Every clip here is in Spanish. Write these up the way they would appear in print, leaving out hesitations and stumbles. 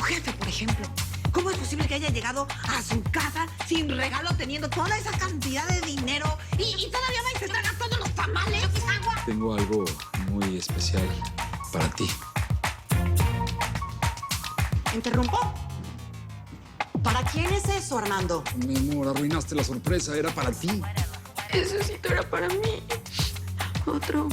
jefe, por ejemplo. ¿Cómo es posible que haya llegado a su casa sin regalo, teniendo toda esa cantidad de dinero y todavía va a intentar tragar todos los tamales? Tengo algo muy especial para ti. ¿Interrumpo? ¿Para quién es eso, Armando? Mi amor, arruinaste la sorpresa. Era para ti. Ese osito era para mí. Otro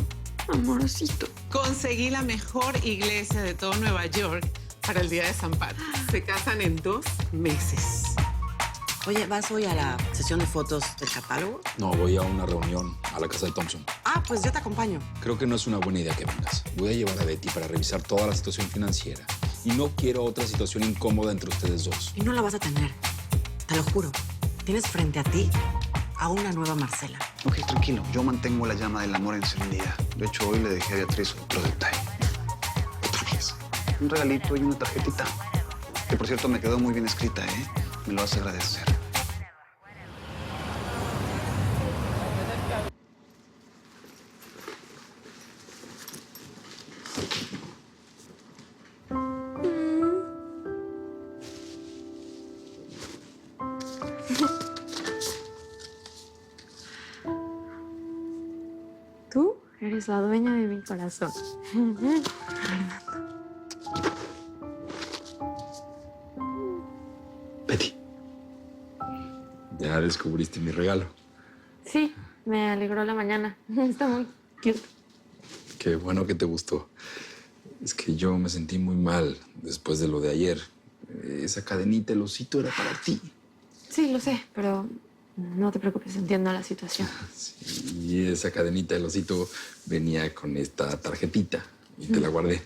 amorosito. Conseguí la mejor iglesia de todo Nueva York para el día de San Patrick. Se casan en 2 meses. Oye, ¿vas hoy a la sesión de fotos del catálogo? No, voy a una reunión a la casa de Thompson. Ah, pues yo te acompaño. Creo que no es una buena idea que vengas. Voy a llevar a Betty para revisar toda la situación financiera. Y no quiero otra situación incómoda entre ustedes dos. Y no la vas a tener. Te lo juro. Tienes frente a ti a una nueva Marcela. Ok, tranquilo. Yo mantengo la llama del amor encendida. De hecho, hoy le dejé a Beatriz otro detalle. Otra vez. Un regalito y una tarjetita. Que, por cierto, me quedó muy bien escrita, ¿eh? Me lo vas a agradecer. Tú eres la dueña de mi corazón. Betty. Ya descubriste mi regalo. Sí, me alegró la mañana. Está muy cute. Qué bueno que te gustó. Es que yo me sentí muy mal después de lo de ayer. Esa cadenita, el osito, era para ti. Sí, lo sé, pero no te preocupes, entiendo la situación. Sí, y esa cadenita del osito venía con esta tarjetita y te la guardé.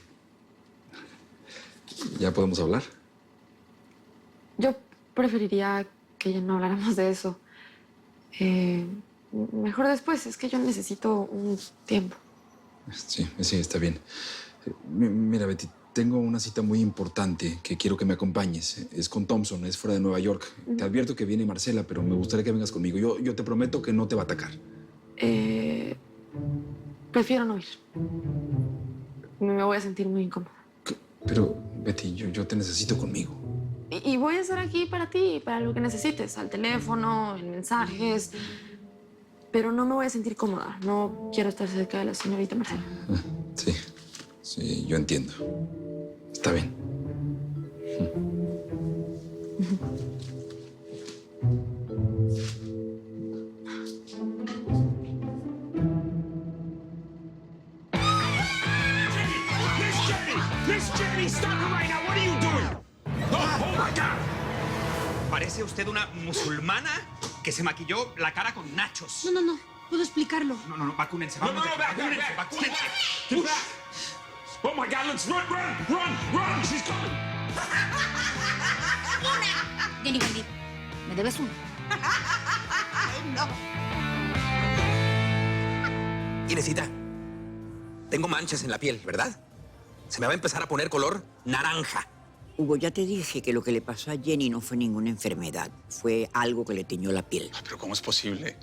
¿Ya podemos hablar? Yo preferiría que ya no habláramos de eso. Mejor después, es que yo necesito un tiempo. Sí, está bien. Mira, Betty, tengo una cita muy importante que quiero que me acompañes. Es con Thompson, es fuera de Nueva York. Te advierto que viene Marcela, pero me gustaría que vengas conmigo. Yo te prometo que no te va a atacar. Prefiero no ir. Me voy a sentir muy incómoda. Pero, Betty, yo te necesito conmigo. Y voy a estar aquí para ti, para lo que necesites, al teléfono, en mensajes. Pero no me voy a sentir cómoda. No quiero estar cerca de la señorita Marcela. Sí, yo entiendo. Está bien. Miss Jenny, stop her right now. What are you doing? Oh my God. Parece usted una musulmana que se maquilló la cara con nachos. No. Puedo explicarlo. No, vacúnense. No, Vamos, back. vacúnense. Get back. Oh my God, let's run. She's coming. Jenny, Wendy, me debes uno. Inesita, tengo manchas en la piel, ¿verdad? Se me va a empezar a poner color naranja. Hugo, ya te dije que lo que le pasó a Jenny no fue ninguna enfermedad. Fue algo que le tiñó la piel. Pero ¿cómo es posible?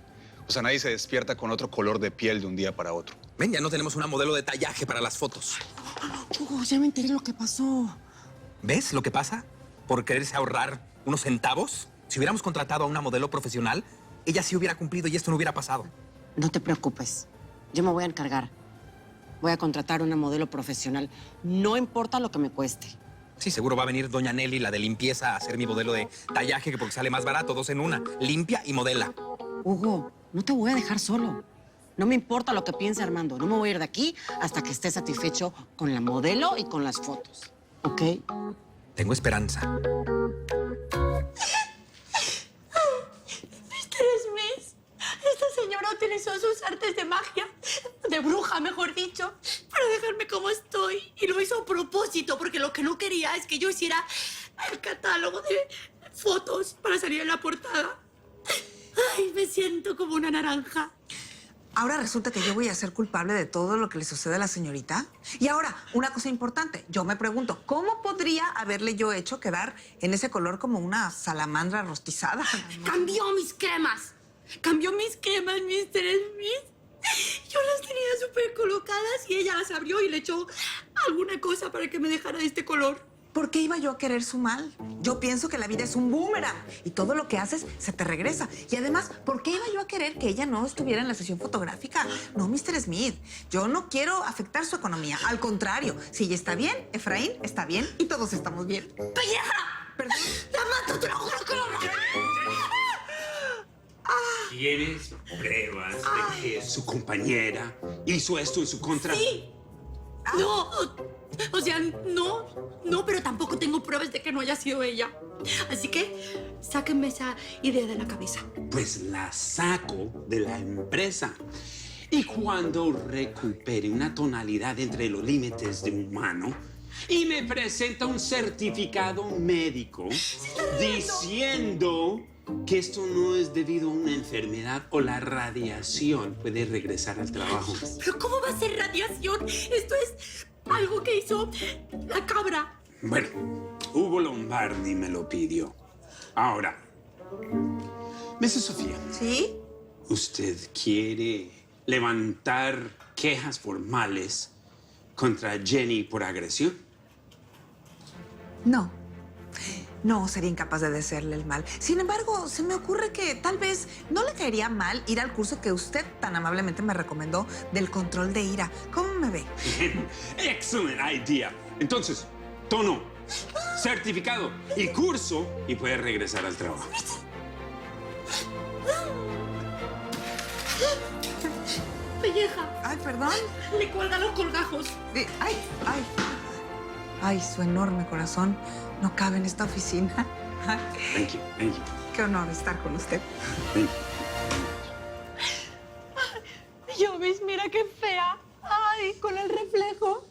O sea, nadie se despierta con otro color de piel de un día para otro. Ven, ya no tenemos una modelo de tallaje para las fotos. Hugo, ya me enteré lo que pasó. ¿Ves lo que pasa? Por quererse ahorrar unos centavos. Si hubiéramos contratado a una modelo profesional, ella sí hubiera cumplido y esto no hubiera pasado. No te preocupes. Yo me voy a encargar. Voy a contratar una modelo profesional. No importa lo que me cueste. Sí, seguro va a venir doña Nelly, la de limpieza, a hacer mi modelo de tallaje, que porque sale más barato, 2 en 1. Limpia y modela. Hugo, no te voy a dejar solo. No me importa lo que piense Armando. No me voy a ir de aquí hasta que esté satisfecho con la modelo y con las fotos. ¿Ok? Tengo esperanza. Miss, esta señora utilizó sus artes de magia, de bruja, mejor dicho, para dejarme como estoy. Y lo hizo a propósito, porque lo que no quería es que yo hiciera el catálogo de fotos para salir en la portada. Ay, me siento como una naranja. Ahora resulta que yo voy a ser culpable de todo lo que le sucede a la señorita. Y ahora, una cosa importante. Yo me pregunto, ¿cómo podría haberle yo hecho quedar en ese color como una salamandra rostizada? Cambió mis cremas. Cambió mis cremas, Mr. Smith. Yo las tenía súper colocadas y ella las abrió y le echó alguna cosa para que me dejara este color. ¿Por qué iba yo a querer su mal? Yo pienso que la vida es un boomerang y todo lo que haces se te regresa. Y además, ¿por qué iba yo a querer que ella no estuviera en la sesión fotográfica? No, Mr. Smith, yo no quiero afectar su economía. Al contrario, si ella está bien, Efraín está bien y todos estamos bien. ¡Pelleja! Perdón. ¡La mato, te lo juro que la mato! ¿Tienes pruebas de que su compañera hizo esto en su contra? Sí. No, o sea, no, pero tampoco tengo pruebas de que no haya sido ella. Así que sáquenme esa idea de la cabeza. Pues la saco de la empresa. Y cuando recupere una tonalidad entre los límites de humano y me presenta un certificado médico diciendo que esto no es debido a una enfermedad o la radiación, puede regresar al trabajo. ¿Pero cómo va a ser radiación? Esto es algo que hizo la cabra. Bueno, Hugo Lombardi me lo pidió. Ahora, Mrs. Sofía. ¿Sí? ¿Usted quiere levantar quejas formales contra Jenny por agresión? No. No, sería incapaz de desearle el mal. Sin embargo, se me ocurre que tal vez no le caería mal ir al curso que usted tan amablemente me recomendó del control de ira. ¿Cómo me ve? Excellent idea. Entonces, tono, certificado y curso y puede regresar al trabajo. Pelleja, Ay, perdón. le cuelga los colgajos. Ay, ay. Ay, su enorme corazón no cabe en esta oficina. Ay, Thank you, thank you, qué honor estar con usted. thank you. Yo, ves, mira qué fea. Ay, con el reflejo.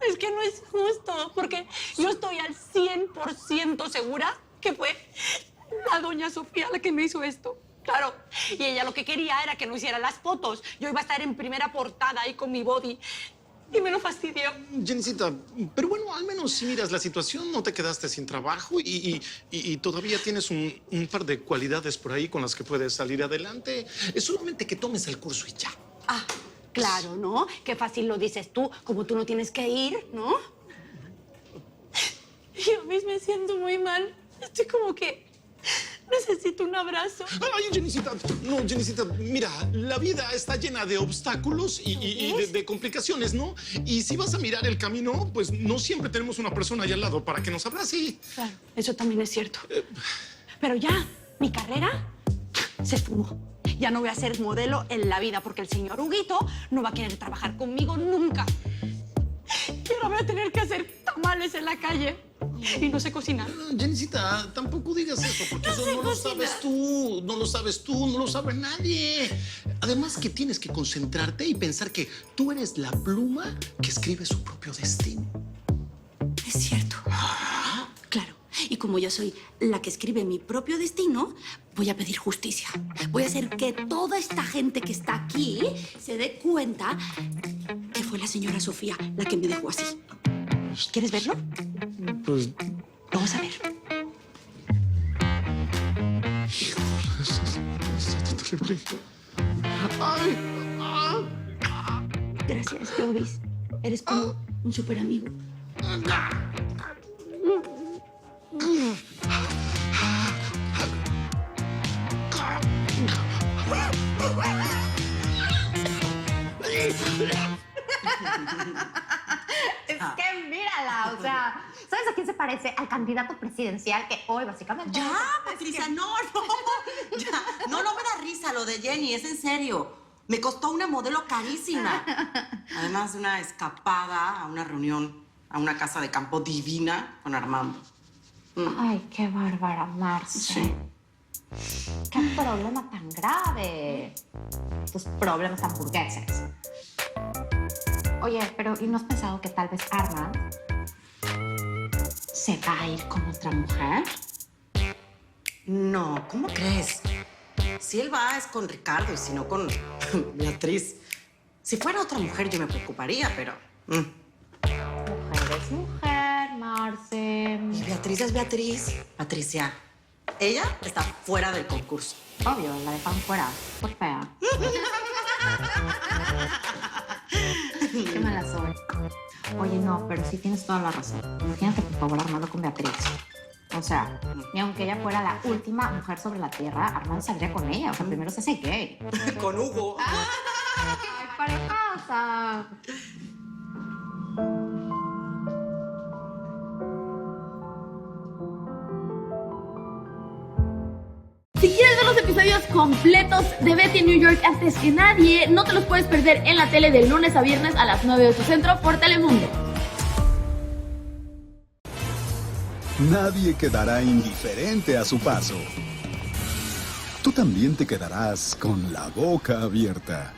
Es que no es justo, porque yo estoy al 100% segura que fue la doña Sofía la que me hizo esto. Claro, y ella lo que quería era que no hiciera las fotos. Yo iba a estar en primera portada ahí con mi body. Y me lo fastidió. Jennycita, pero bueno, al menos si miras la situación, no te quedaste sin trabajo y todavía tienes un par de cualidades por ahí con las que puedes salir adelante. Es solamente que tomes el curso y ya. Ah, claro, ¿no? Qué fácil lo dices tú, como tú no tienes que ir, ¿no? Yo misma me siento muy mal. Estoy como que necesito un abrazo. Ay, Jennycita, no, Jennycita, mira, la vida está llena de obstáculos y de complicaciones, ¿no? Y si vas a mirar el camino, pues no siempre tenemos una persona ahí al lado para que nos abrace. Claro, eso también es cierto. Pero ya, mi carrera se esfumó. Ya no voy a ser modelo en la vida porque el señor Huguito no va a querer trabajar conmigo nunca. Y ahora voy a tener que hacer tamales en la calle. Y no sé cocinar. Jennycita, tampoco digas eso, porque eso no lo sabes tú, no lo sabes tú, no lo sabe nadie. Además que tienes que concentrarte y pensar que tú eres la pluma que escribe su propio destino. Es cierto. Claro. Y como yo soy la que escribe mi propio destino, voy a pedir justicia. Voy a hacer que toda esta gente que está aquí se dé cuenta que fue la señora Sofía la que me dejó así. ¿Quieres verlo? Pues... Vamos a ver. Está terrible. Ay, Gracias, Jovis. Eres como un súper amigo. Es que mírala, o sea, ¿sabes a quién se parece? Al candidato presidencial que hoy básicamente... Ya, Patricia, no. Ya, no me da risa lo de Jenny, es en serio. Me costó una modelo carísima. Además de una escapada a una reunión, a una casa de campo divina con Armando. Ay, qué bárbara, Marce. Sí. Qué problema tan grave. Tus problemas tan burgueses. Oye, pero ¿y no has pensado que tal vez Armand se va a ir con otra mujer? No, ¿cómo crees? Si él va es con Ricardo y si no con Beatriz. Si fuera otra mujer yo me preocuparía, pero... Mujer es mujer, Marce. Y Beatriz es Beatriz. Patricia, ella está fuera del concurso. Obvio, la dejan fuera. Por fea. Qué mala soy. Oye, no, pero sí tienes toda la razón. Imagínate, por favor, Armando con Beatriz. O sea, ni aunque ella fuera la última mujer sobre la tierra, Armando saldría con ella. O sea, primero se hace gay. Con Hugo. Ay, parejaza. Si quieres ver los episodios completos de Betty en New York antes que nadie, no te los puedes perder en la tele de lunes a viernes a las 9 de tu centro por Telemundo. Nadie quedará indiferente a su paso. Tú también te quedarás con la boca abierta.